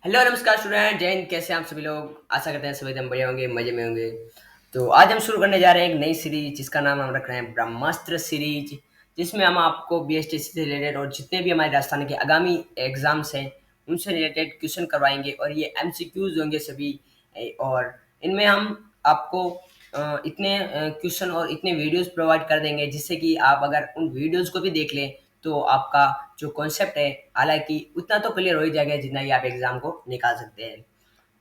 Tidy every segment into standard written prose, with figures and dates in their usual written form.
Hello नमस्कार student, जय हिंद। कैसे हैं आप सभी लोग? आशा करते हैं सभी एकदम बढ़िया होंगे, मजे में होंगे। तो आज हम शुरू करने जा रहे हैं एक नई सीरीज जिसका नाम हम रख रहे हैं ब्रह्मास्त्र सीरीज, जिसमें हम आपको बीएसटीसी से रिलेटेड और जितने भी हमारे राजस्थान के आगामी एग्जाम्स हैं उनसे रिलेटेड क्वेश्चन करवाएंगे और ये एमसीक्यूज होंगे सभी। और इनमें हम आपको इतने क्वेश्चन और इतने वीडियोस प्रोवाइड कर देंगे जिससे कि आप अगर उन वीडियोस को भी देख लें तो आपका जो कॉन्सेप्ट है हालांकि उतना तो क्लियर हो ही जाएगा जितना ही आप एग्जाम को निकाल सकते हैं।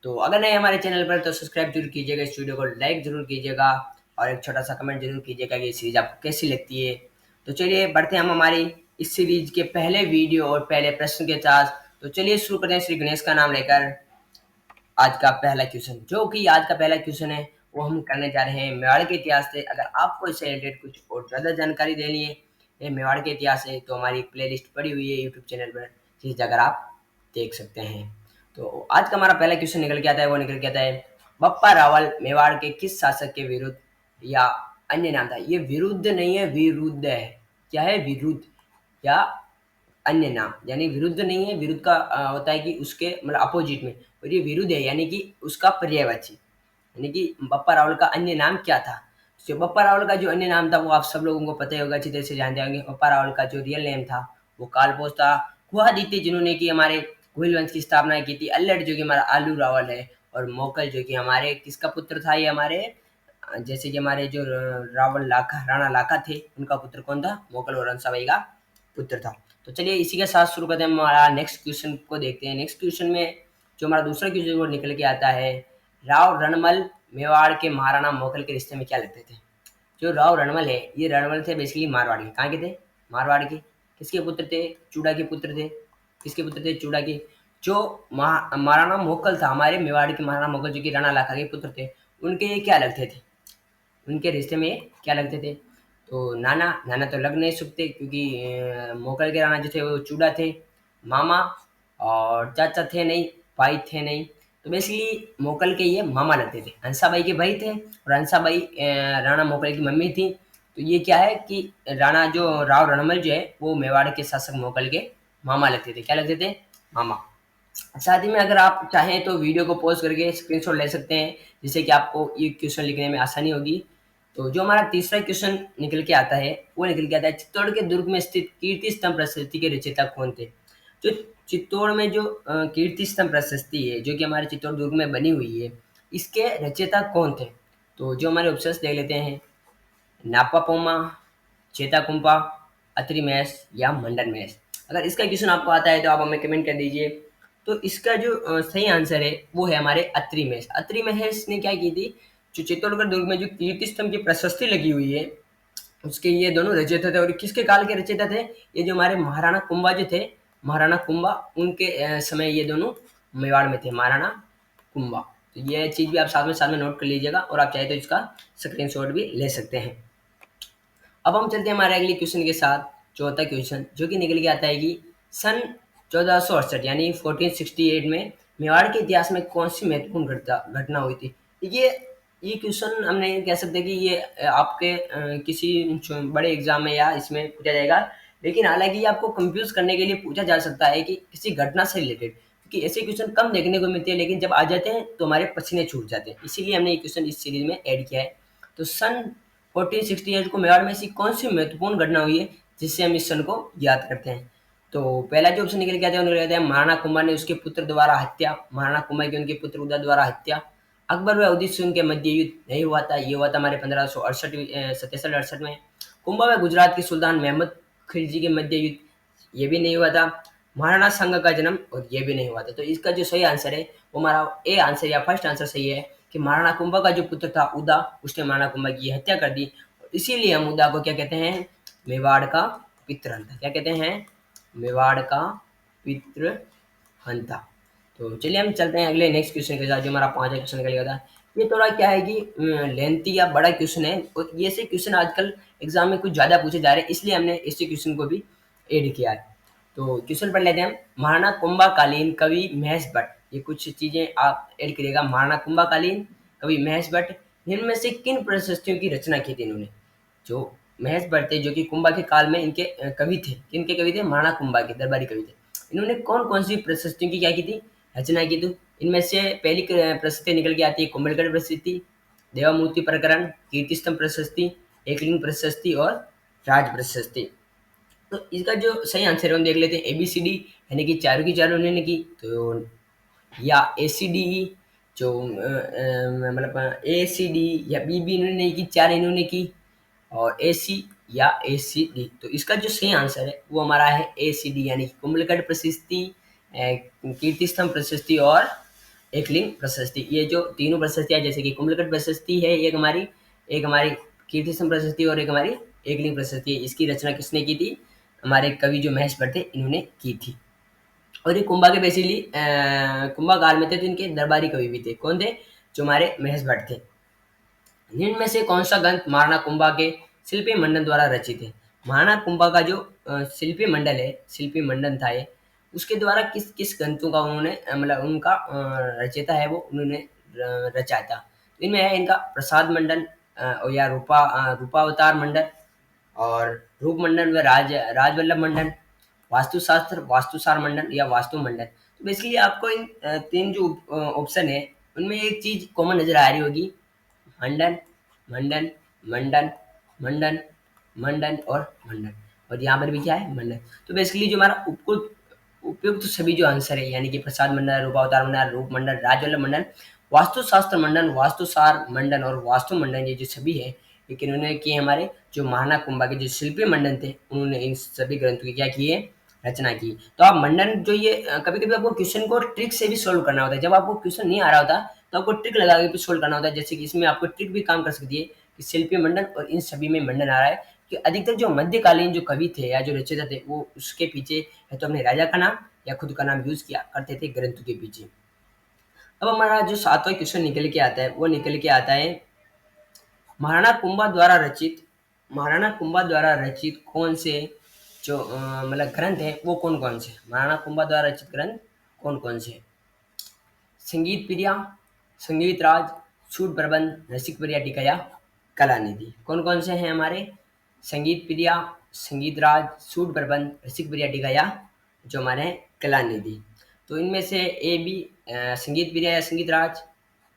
तो अगर नहीं हमारे चैनल पर तो सब्सक्राइब जरूर कीजिएगा, इस वीडियो को लाइक जरूर कीजिएगा और एक छोटा सा कमेंट जरूर कीजिएगा कि ये सीरीज आपको कैसी लगती है। तो चलिए बढ़ते हैं हम हमारी इस सीरीज के पहले वीडियो और पहले प्रश्न के साथ। तो चलिए शुरू करते हैं श्री गणेश का नाम लेकर। आज का पहला क्वेश्चन, जो कि आज का पहला क्वेश्चन है, वो हम करने जा रहे हैं मेवाड़ के इतिहास से। अगर आपको इससे रिलेटेड कुछ और ज़्यादा जानकारी लेनी है ये मेवाड़ के इतिहास है तो हमारी प्लेलिस्ट पड़ी हुई है यूट्यूब चैनल पर, जिस जगह आप देख सकते हैं। तो आज का हमारा पहला क्वेश्चन निकल के आता है, वो निकल के आता है बप्पा रावल मेवाड़ के किस शासक के विरुद्ध या अन्य नाम था। ये विरुद्ध नहीं है, विरुद्ध है। क्या है? विरुद्ध या अन्य नाम, यानी विरुद्ध नहीं है। विरुद्ध का होता है कि उसके मतलब अपोजिट में, और ये विरुद्ध है यानी कि उसका पर्यायवाची। यानी कि बप्पा रावल का अन्य नाम क्या था। जो बप्पा रावल का जो अन्य नाम था वो आप सब लोगों को पता ही होगा, अच्छी तरह से जानते होंगे। बप्पा रावल का जो रियल नेम था वो कालभोज था। गुहादित्य जिन्होंने कि हमारे गोहिल वंश की स्थापना की थी। अल्लड़ जो कि हमारा आलू रावल है। और मोकल जो कि हमारे किसका पुत्र था, ये हमारे जैसे कि हमारे जो रावण लाखा राणा लाखा थे उनका पुत्र कौन था? मोगल और हंसाबाई का पुत्र था। तो चलिए इसी के साथ शुरू करते हैं, हमारा नेक्स्ट क्वेश्चन को देखते हैं। नेक्स्ट क्वेश्चन में जो हमारा दूसरा क्वेश्चन वो निकल के आता है, राव रणमल मेवाड़ के महाराणा मोगल के रिश्ते में क्या लगते थे। जो राव रणमल है, ये रणमल थे बेसिकली मारवाड़ के। कहाँ के थे? मारवाड़ के। किसके पुत्र थे? चूड़ा के पुत्र थे। किसके पुत्र थे? चूड़ा के। जो महाराणा मोगल था, हमारे मेवाड़ के महाराणा मोगल जो कि राणा लाखा के पुत्र थे, उनके ये क्या लगते थे? उनके रिश्ते में क्या लगते थे? तो नाना, नाना तो लग नहीं सकते क्योंकि मोगल के राणा जो थे वो चूड़ा थे। मामा और चाचा थे नहीं, भाई थे नहीं। तो बेसिकली मोगल के ये मामा लगते थे। हंसाबाई के भाई थे और हंसाबाई राणा मोगल की मम्मी थी। तो ये क्या है कि राणा जो राव रणमल जो है वो मेवाड़ के शासक मोगल के मामा लगते थे। क्या लगते थे? मामा। साथ ही में अगर आप चाहें तो वीडियो को पॉज करके स्क्रीनशॉट ले सकते हैं जिससे कि आपको ये क्वेश्चन लिखने में आसानी होगी। तो जो हमारा तीसरा क्वेश्चन निकल के आता है वो निकल के आता है, चित्तौड़ के दुर्ग में स्थित कीर्ति स्तंभ प्रशस्ति के रचयिता कौन थे। जो चित्तौड़ में जो कीर्ति स्तंभ प्रशस्ति है जो कि हमारे चित्तौड़ दुर्ग में बनी हुई है, इसके रचयिता कौन थे। तो जो हमारे ऑप्शंस देख लेते हैं, नापा पोमा, चेता कुंपा, अत्रि महस या मंडन महस। अगर इसका क्वेश्चन आपको आता है तो आप हमें कमेंट कर दीजिए। तो इसका जो सही आंसर है वो है हमारे अत्रि महस। अत्रि महस ने क्या की थी, जो चित्तौड़गढ़ दुर्ग में जो कीर्ति स्तंभ की प्रशस्ति लगी हुई है उसके ये दोनों रचयिता थे। और किसके काल के रचयिता थे? ये जो हमारे महाराणा कुंभा जो थे, महाराणा कुंभा, उनके समय ये दोनों मेवाड़ में थे, महाराणा कुंभा। तो ये चीज़ भी आप साथ में नोट कर लीजिएगा और आप चाहे तो इसका स्क्रीनशॉट भी ले सकते हैं। अब हम चलते हैं हमारे अगले क्वेश्चन के साथ। चौथा क्वेश्चन जो कि निकल के आता है कि सन 1468 यानी 1468 में मेवाड़ के इतिहास में कौन सी महत्वपूर्ण घटना हुई थी। ये ये क्वेश्चन हम नहीं कह सकते कि ये आपके किसी बड़े एग्जाम में या इसमें पूछा जाएगा, लेकिन हालांकि ये आपको कंफ्यूज करने के लिए पूछा जा सकता है कि किसी घटना से रिलेटेड, क्योंकि ऐसे क्वेश्चन कम देखने को मिलते हैं लेकिन जब आ जाते हैं तो हमारे पसीने छूट जाते हैं। इसीलिए हमने ये क्वेश्चन इस सीरीज में ऐड किया है। तो सन 1468 को मेवाड़ में ऐसी कौन सी महत्वपूर्ण घटना हुई है जिससे हम इस सन को याद करते हैं। तो पहला जो ऑप्शन निकल के आता है वो निकल के आता है महाराणा कुंभा ने उसके पुत्र द्वारा हत्या। महाराणा कुंभा की उनके पुत्र उदय द्वारा हत्या। अकबर व उदित सिंह के मध्य युद्ध नहीं हुआ था, ये हुआ था हमारे 1568 सतसठ अड़सठ में। कुंभा व गुजरात के सुल्तान महमद खिलजी के मध्य युद्ध, ये भी नहीं हुआ था। महाराणा संघ का जन्म, और ये भी नहीं हुआ था। तो इसका जो सही आंसर है वो हमारा ए आंसर या फर्स्ट आंसर सही है कि महाराणा कुंभा का जो पुत्र था उदा, उसने महाराणा कुंभा की हत्या कर दी। इसीलिए हम उदा को क्या कहते हैं? मेवाड़ का पितृहंता। क्या कहते हैं? मेवाड़ का पितृहंता। तो चलिए हम चलते हैं अगले नेक्स्ट क्वेश्चन के साथ, जो हमारा पांचवा क्वेश्चन निकल था। ये थोड़ा क्या है कि लेंथी या बड़ा क्वेश्चन है और ये से क्वेश्चन आजकल एग्जाम में कुछ ज़्यादा पूछे जा रहे हैं, इसलिए हमने इसी क्वेश्चन को भी ऐड किया है। तो क्वेश्चन पढ़ लेते हैं हम। महाराणा कुंभाकालीन कवि महेश भट्ट, ये कुछ चीज़ें आप ऐड करिएगा। महाराणा कुंभाकालीन कवि महेश भट्ट इनमें से किन प्रशस्तियों की रचना की थी इन्होंने। जो महेश भट्ट थे जो कि कुंभा के काल में इनके कवि थे। किनके कवि थे? महाराणा कुंभा के दरबारी कवि थे। इन्होंने कौन कौन सी प्रशस्तियों की क्या की थी? रचना की। तो इनमें से पहली प्रशस्ति निकल के आती है कुंभलगढ़ प्रशस्ति, देवामूर्ति प्रकरण, कीर्ति स्तंभ प्रशस्ति, एकलिंग प्रशस्ति और राज प्रशस्ति। तो इसका जो सही आंसर है हम देख लेते हैं। ABCD यानी कि चारों की चारों उन्होंने की, तो या ACDE जो मतलब ACD या BB इन्होंने की, चार इन्होंने की, और AC या ACD। तो इसका जो सही आंसर है वो हमारा है ACD यानी कि कुंभलगढ़ प्रशस्ति, कीर्ति स्तंभ प्रशस्ति और एकलिंग प्रशस्ति। ये जो तीनों प्रशस्तियां, जैसे कि कुंभलगढ़ प्रशस्ति है एक हमारी कीर्ति स्तंभ प्रशस्ति और एक हमारी एकलिंग प्रशस्ति है। इसकी रचना किसने की थी? हमारे कवि जो महेश भट्ट थे इन्होंने की थी। और ये कुंभा के बेसिकली कुंभागार में थे, तो इनके दरबारी कवि भी थे। कौन थे? जो हमारे महेश भट्ट थे। निम्न में से कौन सा ग्रंथ महाराणा कुंभा के शिल्पी मंडन द्वारा रचित है? महाराणा कुंभा का जो शिल्पी मंडल है, शिल्पी मंडन था ये, उसके द्वारा किस किस ग्रंथों का उन्होंने मतलब उनका रचयिता है वो उन्होंने रचा था। इनमें है इनका प्रसाद मंडन, और या रूपावतार मंडन, और रूप मंडन व राजवल्लभ मंडन, वास्तुशास्त्र, वास्तुसार मंडन या वास्तु मंडन। तो बेसिकली आपको इन तीन जो ऑप्शन है उनमें एक चीज कॉमन नजर आ रही होगी, मंडन, मंडन, मंडन, मंडन, मंडन और मंडन। और यहाँ पर भी क्या है? मंडन। तो बेसिकली जो हमारा उपयुक्त सभी जो आंसर है यानी कि प्रसाद मंडल, रूपावतार मंडल, रूप मंडल, राजवल्लभ मंडल, वास्तुशास्त्र मंडन, वास्तुसार मंडन और वास्तु मंडन, ये जो सभी है लेकिन उन्होंने किए हमारे जो महाराणा कुंभा के जो शिल्पी मंडन थे उन्होंने इन सभी ग्रंथों की क्या किए? रचना की। तो आप मंडन जो ये कभी कभी आपको क्वेश्चन को ट्रिक से भी सोल्व करना होता है। जब आपको क्वेश्चन नहीं आ रहा होता तो आपको ट्रिक लगा के भी सोल्व करना होता है। जैसे कि इसमें आपको ट्रिक भी काम कर सकती है कि शिल्पी मंडन और इन सभी में मंडन आ रहा है कि अधिकतर जो मध्यकालीन जो कवि थे या जो रचयिता थे वो उसके पीछे है तो अपने राजा का नाम या खुद का नाम यूज किया करते थे ग्रंथों के पीछे। अब हमारा जो सातवां क्वेश्चन निकल के आता है वो निकल के आता है महाराणा कुंभा द्वारा रचित, महाराणा कुंभा द्वारा रचित कौन से जो मतलब ग्रंथ है वो कौन कौन से? महाराणा कुंभा द्वारा रचित ग्रंथ कौन कौन से? संगीत प्रिया, संगीत राज, सूट प्रबंध, रसिक प्रिया टीका या कला निधि। कौन कौन से हैं हमारे? संगीत प्रिया, संगीत राज, सूट प्रबंध, रसिक प्रिया टीका या जो हमारे हैं कला निधि। तो इनमें से A B संगीत प्रिया या संगीत राज,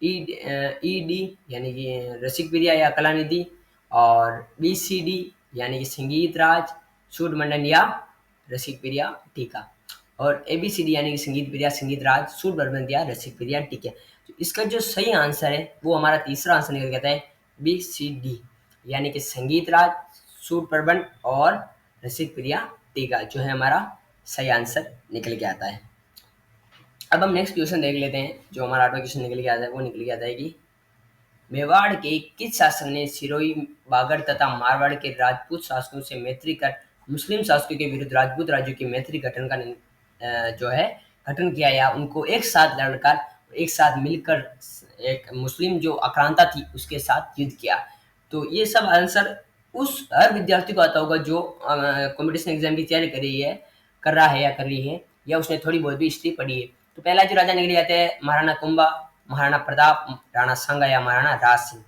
ED यानी कि रसिक प्रिया या कला निधि, और BCD यानी कि संगीत राज, सूट मंडन या रसिक प्रिया टीका, और ABCD यानी कि संगीत प्रिया, संगीत राज, सूट प्रबंध या रसिक प्रिया टीका। तो इसका जो सही आंसर है वो हमारा तीसरा आंसर निकल के आता है BCD यानी कि संगीत राज, सूट प्रबंध और रसिक प्रिया टीका जो है हमारा सही आंसर निकल के आता है। अब हम नेक्स्ट क्वेश्चन देख लेते हैं। जो हमारा आठवां क्वेश्चन निकल के आता है वो निकल के आता है कि मेवाड़ के किस शासक ने सिरोही, बागड़ तथा मारवाड़ के राजपूत शासकों से मैत्री कर मुस्लिम शासकों के विरुद्ध राजपूत राज्यों की मैत्री गठन का जो है गठन किया या उनको एक साथ लड़कर एक साथ मिलकर एक मुस्लिम जो आक्रांता थी उसके साथ युद्ध किया? तो ये सब आंसर उस हर विद्यार्थी को आता होगा जो कंपटीशन एग्जाम की तैयारी कर रहा है या कर रही है या उसने थोड़ी बहुत भी हिस्ट्री पढ़ी है। तो पहला जो राजा निकल जाते हैं महाराणा कुंभा, महाराणा प्रताप, राणा सांगा या महाराणा राज सिंह।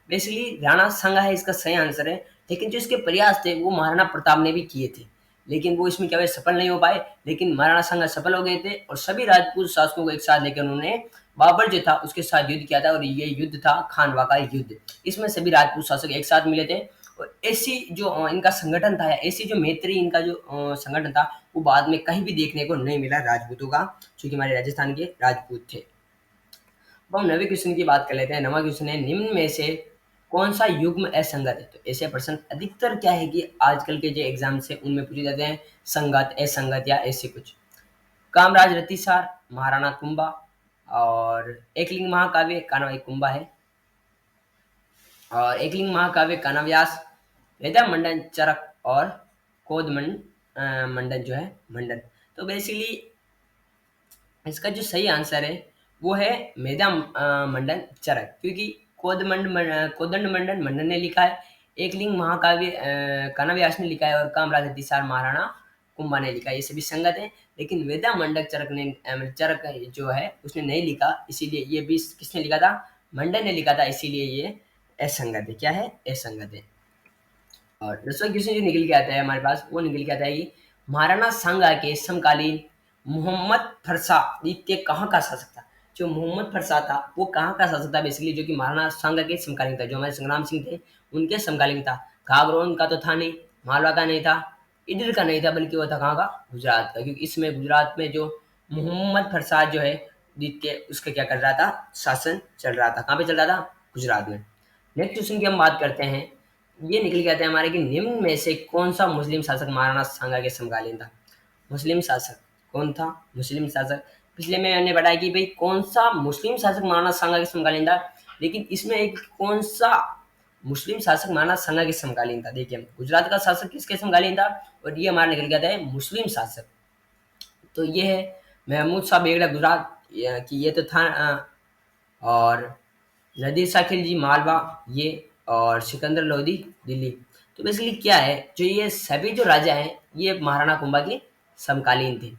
बेसिकली राणा सांगा है इसका सही आंसर है, लेकिन जो इसके प्रयास थे वो महाराणा प्रताप ने भी किए थे, लेकिन वो इसमें क्या हुए? सफल नहीं हो पाए। लेकिन महाराणा सांगा सफल हो गए थे और सभी राजपूत शासकों को एक साथ लेकर उन्होंने बाबर जो था उसके साथ युद्ध किया था और ये युद्ध था खानवा का युद्ध। इसमें सभी राजपूत शासक एक साथ मिले थे और ऐसी जो इनका संगठन था या ऐसी जो मैत्री इनका जो संगठन था वो बाद में कहीं भी देखने को नहीं मिला राजपूतों का, क्योंकि हमारे राजस्थान के राजपूत थे। अब हम नवे क्वेश्चन की बात कर लेते हैं। नवा क्वेश्चन है निम्न में से कौन सा युग्म असंगत है? तो ऐसे प्रश्न अधिकतर क्या है कि आजकल के जो एग्जाम्स है उनमें पूछे जाते हैं संगत, असंगत या ऐसे कुछ। कामराज रतिसार, महाराणा कुंभा, और एकलिंग महाकाव्य कानवाई कुंभा है, और एकलिंग महाकाव्य कानाव्यास, वेदा मंडन चरक और मंडन जो है मंडन। तो बेसिकली इसका जो सही आंसर है वो है मेधा मंडन चरक, क्योंकि कोदंड मंडन मंडन ने लिखा है, एकलिंग महाकाव्य कानाव्यास ने लिखा है और कामराज रतिसार महाराणा कुंभा ने लिखा है। ये सभी संगत है, लेकिन वेदा मंडक चरक ने चरक जो है उसने नहीं लिखा, इसीलिए ये भी किसने लिखा था? मंडन ने लिखा था, इसीलिए ये असंगत है। क्या है? असंगत है। और दूसरा क्वेश्चन जो निकल के आता है हमारे पास वो निकल के आता है कि महाराणा सांगा के समकालीन मोहम्मद फरसा द्वितीय कहाँ का शासक था? जो मोहम्मद फरसा था वो कहाँ का शासक था बेसिकली, जो कि महाराणा सांगा के समकालीन था, जो हमारे संग्राम सिंह थे उनके समकालीन था। घाघरोन का तो था नहीं, मालवा का नहीं था, इधर का नहीं था, बल्कि वो था कहाँ का? गुजरात का, क्योंकि इसमें गुजरात में जो मोहम्मद फरसाद जो है द्वितीय, उसका क्या कर रहा था? शासन चल रहा था। कहाँ पे चल रहा था? गुजरात में। नेक्स्ट क्वेश्चन की हम बात करते हैं। ये निकल के आता है हमारे कि निम्न में से कौन सा मुस्लिम शासक महाराणा सांगा के समकालीन था? मुस्लिम शासक कौन था? मुस्लिम शासक, पिछले में मैंने बताया कि भाई कौन सा मुस्लिम शासक महाराणा सांगा के समकालीन था, लेकिन इसमें एक कौन सा मुस्लिम शासक महाराणा सांगा के समकालीन था। देखिए, गुजरात का शासक किसके समकालीन था, और ये हमारा निकल गया था मुस्लिम शासक। तो ये है महमूद शाह बेगड़ा गुजरात, कि ये तो था, और नदीर शाह खिलजी मालवा, ये, और सिकंदर लोदी दिल्ली। तो बेसिकली क्या है, जो ये सभी जो राजा हैं ये महाराणा कुंभा के समकालीन थे।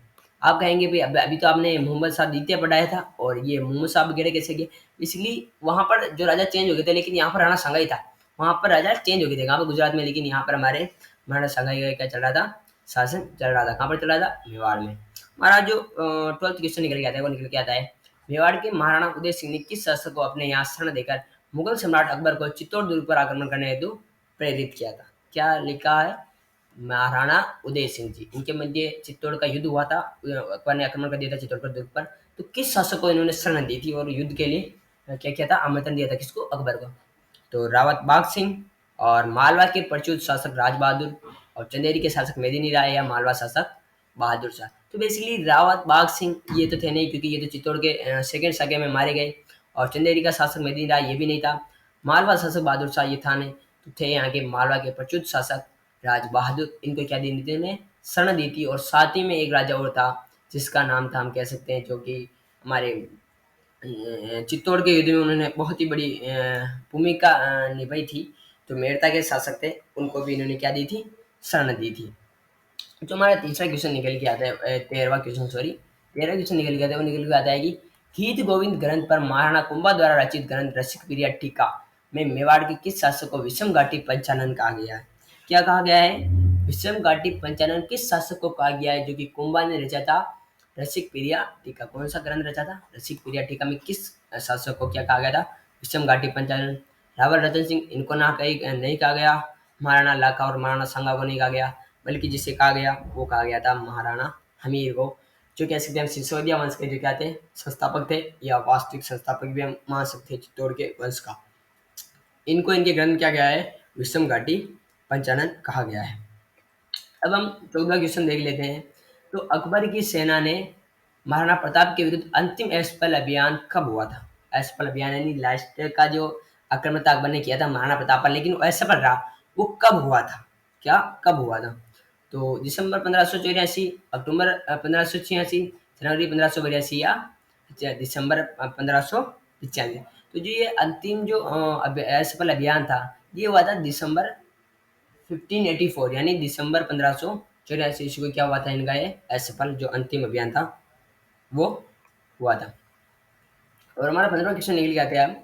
आप कहेंगे भाई अभी तो आपने मोहम्मद शाह द्वितीय पढ़ाया था, और ये मोहम्मद शाह वगैरह कैसे गए? बेसिकली वहां पर जो राजा चेंज हो गए थे, लेकिन यहाँ पर राणा सांगा ही था। वहां पर राजा चेंज हो गए थे कहाँ पर? गुजरात में, लेकिन यहाँ पर हमारे महाराणा सांगा का क्या चल रहा था? शासन चल रहा था। कहाँ पर चल रहा था? मेवाड़ में। हमारा जो 12th क्वेश्चन निकल के आता है वो निकल के आता है, मेवाड़ के महाराणा उदय सिंह ने किस शासक को अपने यहाँ शरण देकर मुगल सम्राट अकबर को चित्तौड़ दुर्ग पर आक्रमण करने हेतु प्रेरित किया था? क्या लिखा है? महाराणा उदय सिंह जी, इनके मध्य चित्तौड़ का युद्ध हुआ था, अकबर ने आक्रमण कर दिया था चित्तौड़ पर दुर्ग पर। तो किस शासक को इन्होंने शरण दी थी और युद्ध के लिए क्या किया था? आमंत्रण दिया था किसको? अकबर को। तो रावत बाग सिंह, और मालवा के प्रचुत शासक राज बहादुर, और चंदेरी के शासक मेदिनी राय, या मालवा शासक बहादुर शाह। तो बेसिकली रावत बाग सिंह ये तो थे नहीं, क्योंकि ये तो चित्तौड़ के सेकेंड साके में मारे गए, और चंदेरी का शासक मेदिनी राय ये भी नहीं था। मालवा शासक बहादुर शाह ये था नहीं। तो थे यहाँ के मालवा के प्रचुत शासक राज बहादुर, इनको क्या दी थी? ने शरण दी थी। और साथ ही में एक राजा और था जिसका नाम था, हम कह सकते हैं, जो कि हमारे चित्तौड़ के युद्ध में उन्होंने बहुत ही बड़ी भूमिका निभाई थी। तो मेड़ता के शासक थे, उनको भी इन्होंने क्या दी थी? शरण दी थी। जो हमारा तीसरा क्वेश्चन निकल के आता है, 13वां क्वेश्चन, सॉरी, 13वां क्वेश्चन निकल के आता है, वो निकल के आता है कि गीत गोविंद ग्रंथ पर महाराणा कुंभा द्वारा रचित ग्रंथ रसिक प्रिया टीका में मेवाड़ के किस शासक को विषम घाटी पंचानन कहा गया है? क्या कहा गया है? विषम घाटी पंचानन किस शासक को कहा गया है, जो कि कुंभा ने रचा था? रसिक प्रिया टीका। कौन सा ग्रंथ रचा था? रसिक प्रिया टीका में किस शासक को क्या कहा गया था? विषम घाटी पंचानन। रावल रतन सिंह, इनको ना कही नहीं कहा गया। महाराणा लाखा और महाराणा सांगा को नहीं कहा गया, बल्कि जिसे कहा गया वो कहा गया था महाराणा हमीर को, जो कह सकते हैं हम सिसोदिया वंश के जो क्या थे? संस्थापक थे, या वास्तविक संस्थापक भी हम मान सकते हैं चित्तौड़ के वंश का। इनको इनके ग्रंथ क्या गया है? विषम घाटी पंचानन कहा गया है। अब हम 14वां क्वेश्चन देख लेते हैं। तो अकबर की सेना ने महाराणा प्रताप के विरुद्ध अंतिम एस्पल अभियान कब हुआ था? एस्पल अभियान यानी लास्ट का जो आक्रमण था अकबर ने किया था महाराणा प्रताप पर, लेकिन वो असफल रहा। वो कब हुआ था? क्या कब हुआ था? तो दिसंबर 1584, अक्टूबर 1586, जनवरी 1582, या दिसंबर 1595। तो जो ये अंतिम जो असफल अभियान था, ये हुआ था दिसंबर 1584, यानी दिसंबर 1584 ईस्वी को क्या हुआ था इनका ये असफल जो अंतिम अभियान था वो हुआ था। और हमारा 15वां क्वेश्चन निकल गया क्या?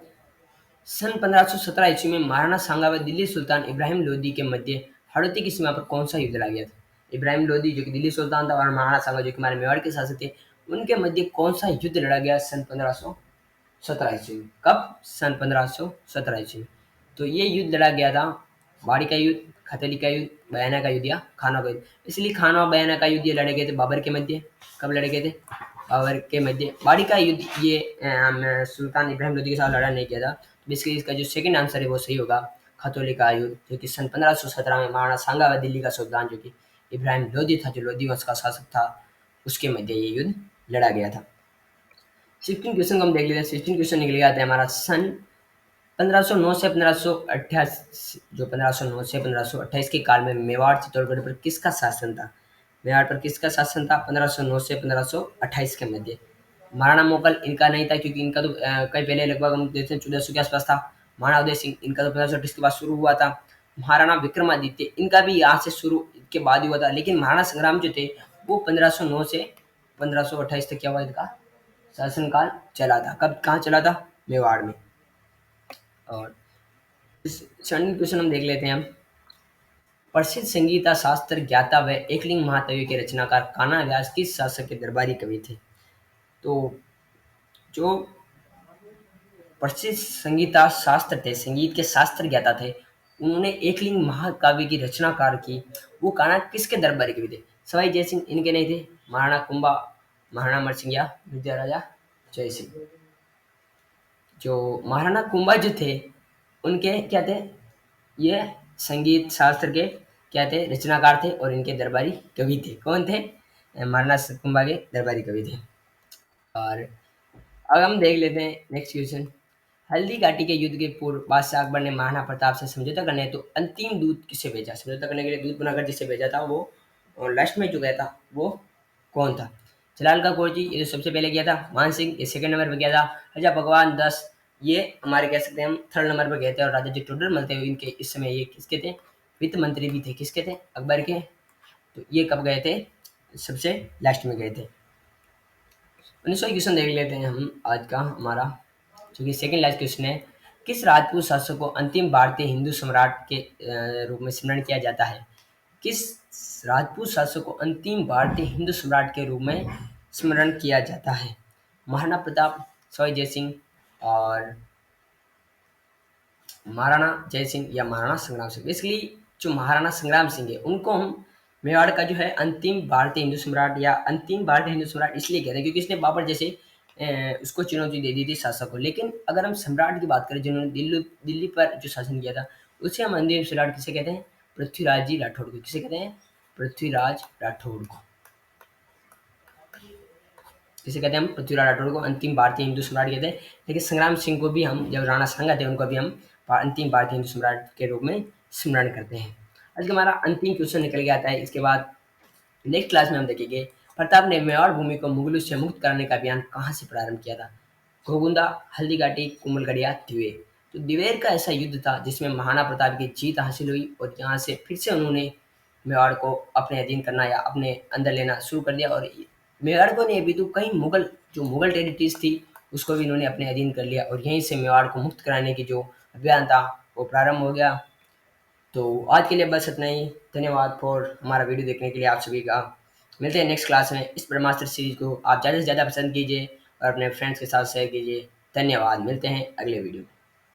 सन 1517 ईस्वी में महाराणा सांगा व दिल्ली सुल्तान इब्राहिम लोदी के मध्य हड़ौती की सीमा पर कौन सा युद्ध लड़ा गया था? इब्राहिम लोदी जो कि दिल्ली सुल्तान था, और महाराणा सांगा जो कि हमारे मेवाड़ के शासक थे, उनके मध्य कौन सा युद्ध लड़ा गया सन 1517 ईस्वी में? कब? सन 1517 ईस्वी में। तो ये युद्ध लड़ा गया था बाड़ी का युद्ध, खतली का युद्ध, बयाना का युद्ध, या खानवा का युद्ध। इसलिए खानवा बयाना का युद्ध ये लड़े गए थे बाबर के मध्य। कब लड़े गए थे? बाबर के मध्य। बाड़ी का युद्ध ये सुल्तान इब्राहिम लोदी के साथ लड़ा नहीं किया था। बेसिकली इसका जो सेकंड आंसर है वो सही होगा, खतौली का युद्ध, जो कि सन 1517 में महाराणा सांगा व दिल्ली का सुल्तान जो कि इब्राहिम लोदी था, जो लोदी वंश का शासक था, उसके मध्य ये युद्ध लड़ा गया था। 16 क्वेश्चन को हम देख लेते हैं। 16 क्वेश्चन निकल गया था हमारा सन 1509 से 1528, जो 1509 से 1528 के काल में मेवाड़ चित्तौड़गढ़ पर किसका शासन था? मेवाड़ पर किसका शासन था 1509 से 1528 के मध्य? महाराणा मोगल इनका नहीं था, क्योंकि इनका तो कई पहले लगभग हम देखते हैं 1400 के आसपास था। महाराणा उदय सिंह इनका तो 1528 के बाद शुरू हुआ था। महाराणा विक्रमादित्य इनका भी यहाँ से शुरू के बाद ही हुआ था, लेकिन महाराणा संग्राम जो थे वो 1509 से 1528 तक क्या हुआ इनका शासनकाल चला था। कब कहाँ चला था? मेवाड़ में। और इस 7 क्वेश्चन हम देख लेते हैं हम। प्रसिद्ध संगीता शास्त्र ज्ञाता व एकलिंग महाकाव्य के रचनाकार कान्हा व्यास किस शासक के दरबारी कवि थे? तो जो प्रसिद्ध संगीता शास्त्र थे, संगीत के शास्त्र ज्ञाता थे, उन्होंने एकलिंग महाकाव्य की रचनाकार की, वो कान्हा किसके दरबारी कवि थे? सवाई जयसिंह इनके नहीं थे, महाराणा कुंभा, महाराणा अमर सिंह या विद्याराजा जयसिंह। जो महाराणा कुंभा जो थे, उनके क्या थे? ये संगीत शास्त्र के क्या थे? रचनाकार थे और इनके दरबारी कवि थे। कौन थे? महाराणा कुंभा के दरबारी कवि थे। और अब हम देख लेते हैं नेक्स्ट क्वेश्चन। हल्दी घाटी के युद्ध के पूर्व बादशाह अकबर ने महाराणा प्रताप से समझौता करने हेतु अंतिम दूत किसे भेजा? समझौता करने के लिए दूत बनाकर जिसे भेजा था वो, और लास्ट में जो गया था वो कौन था? जलाल का कोरजी, ये जो सबसे पहले गया था। मान सिंह, ये सेकंड नंबर पे गया था। राजा भगवान 10, ये हमारे कह सकते हैं हम थर्ड नंबर पर गए थे। और राजा जी टोडरमल थे, इनके इस समय ये किसके थे? वित्त मंत्री भी थे। किसके थे? अकबर के। तो ये कब गए थे? सबसे लास्ट में गए थे। 1900 क्वेश्चन देख लेते हैं हम आज का हमारा, जो कि सेकंड लास्ट क्वेश्चन है। किस राजपूत शासक को अंतिम भारतीय हिंदू सम्राट के रूप में स्मरण किया जाता है? किस राजपूत शासक को अंतिम भारतीय हिंदू सम्राट के रूप में स्मरण किया जाता है? महाराणा प्रताप, सवाई जयसिंह, और महाराणा जयसिंह या महाराणा संग्राम सिंह। बेसिकली जो महाराणा संग्राम सिंह है, उनको हम मेवाड़ का जो है अंतिम भारतीय हिंदू सम्राट या अंतिम भारतीय हिंदू सम्राट इसलिए कहते हैं क्योंकि इसने बाबर जैसे उसको चुनौती दे दी थी शासक को। लेकिन अगर हम सम्राट की बात करें जिन्होंने दिल्ली दिल्ली पर जो शासन किया था, उसे हम अंतिम सम्राट किसे कहते हैं? पृथ्वीराज जी राठौड़ को। किसे कहते हैं? पृथ्वीराज राठौड़ को। जिसे कहते हैं हम पृथ्वीराज राठौड़ को अंतिम भारतीय हिंदू सम्राट कहते हैं। लेकिन संग्राम सिंह को भी हम, जब राणा सांगा थे उनको भी हम अंतिम भारतीय हिंदू सम्राट के रूप में स्मरण करते हैं। आज का हमारा अंतिम क्वेश्चन निकल के आता है। इसके बाद नेक्स्ट क्लास में हम देखेंगे प्रताप ने मेवाड़ भूमि को मुगलों से मुक्त कराने का अभियान कहाँ से प्रारंभ किया था? घोगुंदा, हल्दीघाटी, कुंभलगढ़, दिवेर। तो दिवेर का ऐसा युद्ध था जिसमें महाराणा प्रताप की जीत हासिल हुई और यहाँ से फिर से उन्होंने मेवाड़ को अपने अधीन करना या अपने अंदर लेना शुरू कर दिया। और मेवाड़ को नहीं, अभी तो कई मुगल, जो मुगल टेरिटरीज थी उसको भी इन्होंने अपने अधीन कर लिया और यहीं से मेवाड़ को मुक्त कराने की जो अभियान था वो प्रारंभ हो गया। तो आज के लिए बस इतना ही। धन्यवाद फॉर हमारा वीडियो देखने के लिए आप सभी का। मिलते हैं नेक्स्ट क्लास में। इस ब्रह्मास्त्र सीरीज को आप ज़्यादा से ज़्यादा पसंद कीजिए और अपने फ्रेंड्स के साथ शेयर कीजिए। धन्यवाद, मिलते हैं अगले वीडियो में।